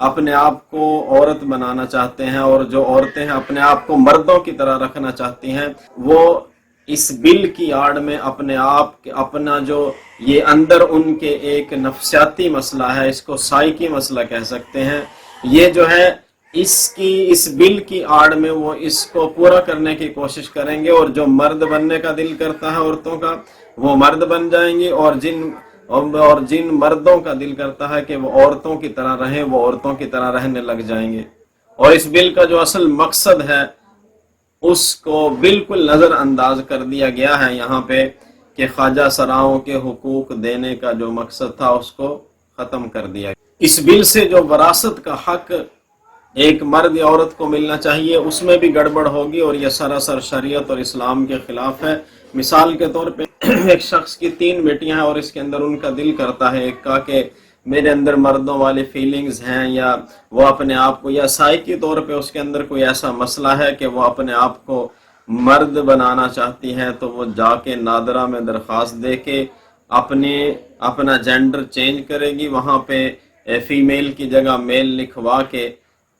اپنے آپ کو عورت بنانا چاہتے ہیں اور جو عورتیں ہیں اپنے آپ کو مردوں کی طرح رکھنا چاہتی ہیں، وہ اس بل کی آڑ میں اپنے آپ اپنا جو یہ اندر ان کے ایک نفسیاتی مسئلہ ہے، اس کو سائیکی مسئلہ کہہ سکتے ہیں، یہ جو ہے اس بل کی آڑ میں وہ اس کو پورا کرنے کی کوشش کریں گے، اور جو مرد بننے کا دل کرتا ہے عورتوں کا وہ مرد بن جائیں گے، اور جن مردوں کا دل کرتا ہے کہ وہ عورتوں کی طرح رہیں وہ عورتوں کی طرح رہنے لگ جائیں گے۔ اور اس بل کا جو اصل مقصد ہے اس کو بالکل نظر انداز کر دیا گیا ہے یہاں پہ، کہ خواجہ سراؤں کے حقوق دینے کا جو مقصد تھا اس کو ختم کر دیا گیا۔ اس بل سے جو وراثت کا حق ایک مرد یا عورت کو ملنا چاہیے اس میں بھی گڑبڑ ہوگی، اور یہ سراسر شریعت اور اسلام کے خلاف ہے۔ مثال کے طور پہ ایک شخص کی 3 بیٹیاں ہیں اور اس کے اندر ان کا دل کرتا ہے ایک کا کہ میرے اندر مردوں والی فیلنگز ہیں، یا وہ اپنے آپ کو یا سائیکی طور پہ اس کے اندر کوئی ایسا مسئلہ ہے کہ وہ اپنے آپ کو مرد بنانا چاہتی ہیں، تو وہ جا کے نادرہ میں درخواست دے کے اپنا جینڈر چینج کرے گی، وہاں پہ فیمیل کی جگہ میل لکھوا کے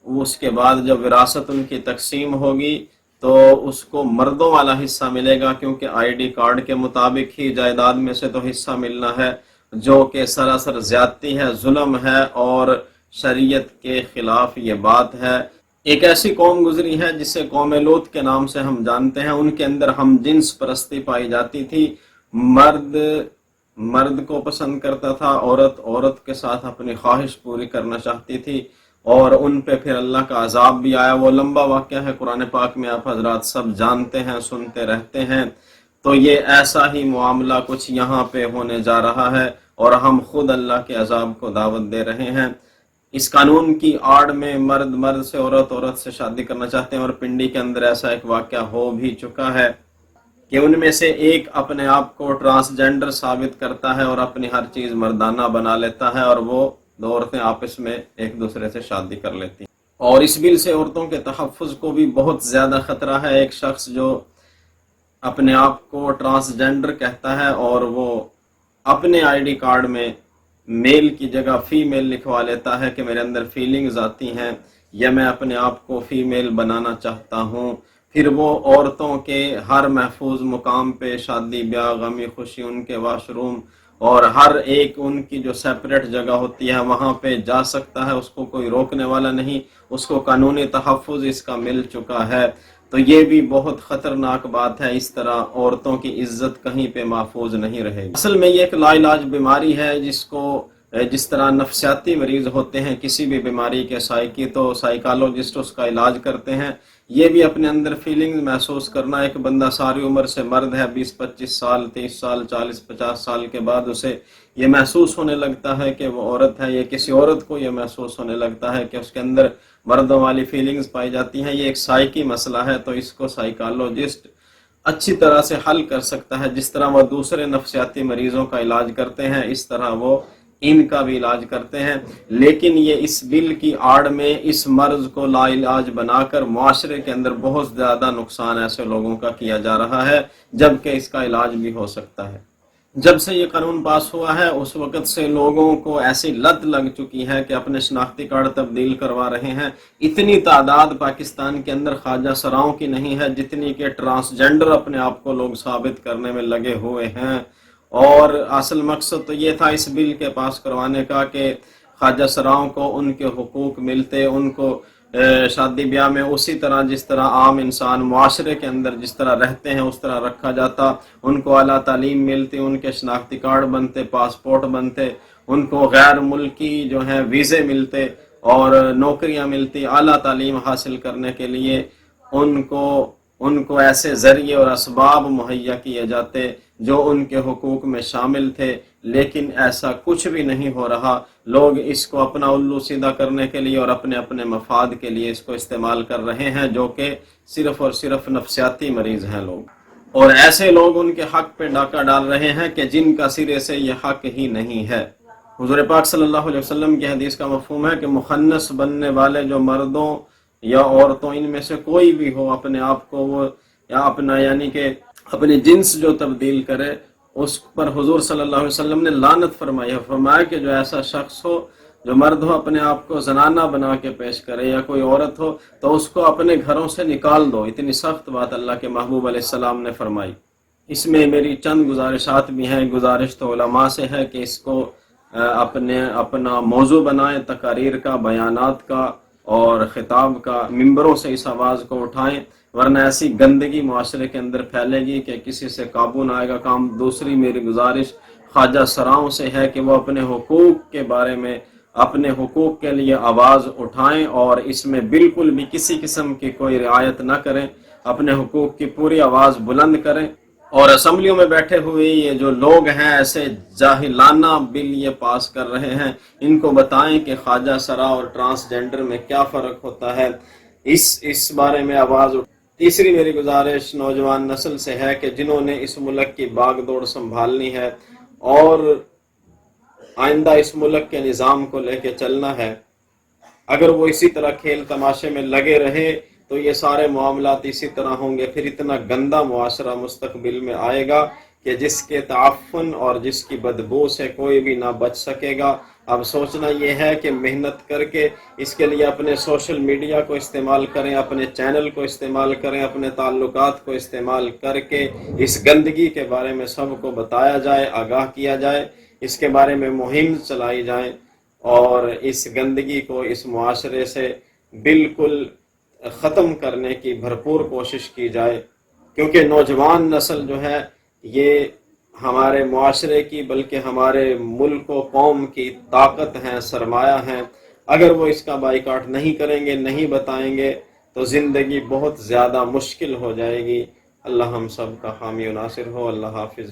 اس کے بعد جب وراثت ان کی تقسیم ہوگی تو اس کو مردوں والا حصہ ملے گا، کیونکہ آئی ڈی کارڈ کے مطابق ہی جائیداد میں سے تو حصہ ملنا ہے، جو کہ سراسر زیادتی ہے، ظلم ہے اور شریعت کے خلاف یہ بات ہے۔ ایک ایسی قوم گزری ہے جسے قوم لوط کے نام سے ہم جانتے ہیں، ان کے اندر ہم جنس پرستی پائی جاتی تھی، مرد کو پسند کرتا تھا، عورت کے ساتھ اپنی خواہش پوری کرنا چاہتی تھی، اور ان پہ پھر اللہ کا عذاب بھی آیا۔ وہ لمبا واقعہ ہے، قرآن پاک میں آپ حضرات سب جانتے ہیں، سنتے رہتے ہیں۔ تو یہ ایسا ہی معاملہ کچھ یہاں پہ ہونے جا رہا ہے، اور ہم خود اللہ کے عذاب کو دعوت دے رہے ہیں۔ اس قانون کی آڑ میں مرد سے، عورت سے شادی کرنا چاہتے ہیں، اور پنڈی کے اندر ایسا ایک واقعہ ہو بھی چکا ہے کہ ان میں سے ایک اپنے آپ کو ٹرانسجینڈر ثابت کرتا ہے اور اپنی ہر چیز مردانہ بنا لیتا ہے، اور وہ 2 عورتیں آپس میں ایک دوسرے سے شادی کر لیتی ہیں۔ اور اس بل سے عورتوں کے تحفظ کو بھی بہت زیادہ خطرہ ہے۔ ایک شخص جو اپنے آپ کو ٹرانسجینڈر کہتا ہے اور وہ اپنے آئی ڈی کارڈ میں میل کی جگہ فیمیل لکھوا لیتا ہے کہ میرے اندر فیلنگز آتی ہیں یا میں اپنے آپ کو فیمیل بنانا چاہتا ہوں، پھر وہ عورتوں کے ہر محفوظ مقام پہ شادی بیاہ غمی خوشی ان کے واش روم اور ہر ایک ان کی جو سیپریٹ جگہ ہوتی ہے وہاں پہ جا سکتا ہے، اس کو کوئی روکنے والا نہیں، اس کو قانونی تحفظ اس کا مل چکا ہے۔ تو یہ بھی بہت خطرناک بات ہے، اس طرح عورتوں کی عزت کہیں پہ محفوظ نہیں رہے گی۔ اصل میں یہ ایک لا علاج بیماری ہے جس طرح نفسیاتی مریض ہوتے ہیں کسی بھی بیماری کے سائیکی، تو سائیکالوجسٹ اس کا علاج کرتے ہیں، یہ بھی اپنے اندر فیلنگ محسوس کرنا۔ ایک بندہ ساری عمر سے مرد ہے، 20-25 سال 30 سال 40-50 سال کے بعد اسے یہ محسوس ہونے لگتا ہے کہ وہ عورت ہے، یا کسی عورت کو یہ محسوس ہونے لگتا ہے کہ اس کے اندر مردوں والی فیلنگز پائی جاتی ہیں، یہ ایک سائیکی مسئلہ ہے۔ تو اس کو سائیکالوجسٹ اچھی طرح سے حل کر سکتا ہے، جس طرح وہ دوسرے نفسیاتی مریضوں کا علاج کرتے ہیں اس طرح وہ ان کا بھی علاج کرتے ہیں۔ لیکن یہ اس بل کی آڑ میں اس مرض کو لا علاج بنا کر معاشرے کے اندر بہت زیادہ نقصان ایسے لوگوں کا کیا جا رہا ہے، جبکہ اس کا علاج بھی ہو سکتا ہے۔ جب سے یہ قانون پاس ہوا ہے اس وقت سے لوگوں کو ایسی لت لگ چکی ہے کہ اپنے شناختی کارڈ تبدیل کروا رہے ہیں۔ اتنی تعداد پاکستان کے اندر خواجہ سراؤں کی نہیں ہے جتنی کہ ٹرانسجینڈر اپنے آپ کو لوگ ثابت کرنے میں لگے ہوئے ہیں۔ اور اصل مقصد تو یہ تھا اس بل کے پاس کروانے کا کہ خواجہ سراؤں کو ان کے حقوق ملتے، ان کو شادی بیاہ میں اسی طرح جس طرح عام انسان معاشرے کے اندر جس طرح رہتے ہیں اس طرح رکھا جاتا، ان کو اعلیٰ تعلیم ملتی، ان کے شناختی کارڈ بنتے، پاسپورٹ بنتے، ان کو غیر ملکی جو ہیں ویزے ملتے اور نوکریاں ملتی، اعلیٰ تعلیم حاصل کرنے کے لیے ان کو ایسے ذریعے اور اسباب مہیا کیے جاتے جو ان کے حقوق میں شامل تھے۔ لیکن ایسا کچھ بھی نہیں ہو رہا، لوگ اس کو اپنا الو سیدھا کرنے کے لیے اور اپنے اپنے مفاد کے لیے اس کو استعمال کر رہے ہیں، جو کہ صرف اور صرف نفسیاتی مریض ہیں لوگ، اور ایسے لوگ ان کے حق پہ ڈاکہ ڈال رہے ہیں کہ جن کا سرے سے یہ حق ہی نہیں ہے۔ حضور پاک صلی اللہ علیہ وسلم کی حدیث کا مفہوم ہے کہ مخنث بننے والے جو مردوں یا عورتوں ان میں سے کوئی بھی ہو اپنے آپ کو وہ یا اپنا یعنی کہ اپنی جنس جو تبدیل کرے، اس پر حضور صلی اللہ علیہ وسلم نے لعنت فرمائی ہے، فرمایا کہ جو ایسا شخص ہو جو مرد ہو اپنے آپ کو زنانہ بنا کے پیش کرے، یا کوئی عورت ہو تو اس کو اپنے گھروں سے نکال دو۔ اتنی سخت بات اللہ کے محبوب علیہ السلام نے فرمائی۔ اس میں میری چند گزارشات بھی ہیں۔ گزارش تو علماء سے ہے کہ اس کو اپنا موضوع بنائیں، تقاریر کا، بیانات کا اور خطاب کا، ممبروں سے اس آواز کو اٹھائیں، ورنہ ایسی گندگی معاشرے کے اندر پھیلے گی کہ کسی سے قابو نہ آئے گا کام۔ دوسری میری گزارش خواجہ سراؤں سے ہے کہ وہ اپنے حقوق کے بارے میں، اپنے حقوق کے لیے آواز اٹھائیں اور اس میں بالکل بھی کسی قسم کی کوئی رعایت نہ کریں، اپنے حقوق کی پوری آواز بلند کریں۔ اور اسمبلیوں میں بیٹھے ہوئے یہ جو لوگ ہیں ایسے جاہلانہ بل یہ پاس کر رہے ہیں، ان کو بتائیں کہ خواجہ سرا اور ٹرانسجینڈر میں کیا فرق ہوتا ہے، اس بارے میں آواز اٹھائیں۔ تیسری میری گزارش نوجوان نسل سے ہے کہ جنہوں نے اس ملک کی باغ دوڑ سنبھالنی ہے اور آئندہ اس ملک کے نظام کو لے کے چلنا ہے، اگر وہ اسی طرح کھیل تماشے میں لگے رہے تو یہ سارے معاملات اسی طرح ہوں گے، پھر اتنا گندا معاشرہ مستقبل میں آئے گا کہ جس کے تعفن اور جس کی بدبو سے کوئی بھی نہ بچ سکے گا۔ اب سوچنا یہ ہے کہ محنت کر کے اس کے لیے اپنے سوشل میڈیا کو استعمال کریں، اپنے چینل کو استعمال کریں، اپنے تعلقات کو استعمال کر کے اس گندگی کے بارے میں سب کو بتایا جائے، آگاہ کیا جائے، اس کے بارے میں مہم چلائی جائیں اور اس گندگی کو اس معاشرے سے بالکل ختم کرنے کی بھرپور کوشش کی جائے، کیونکہ نوجوان نسل جو ہے یہ ہمارے معاشرے کی بلکہ ہمارے ملک و قوم کی طاقت ہیں، سرمایہ ہیں۔ اگر وہ اس کا بائیکاٹ نہیں کریں گے، نہیں بتائیں گے تو زندگی بہت زیادہ مشکل ہو جائے گی۔ اللہ ہم سب کا حامی و ناصر ہو۔ اللہ حافظ۔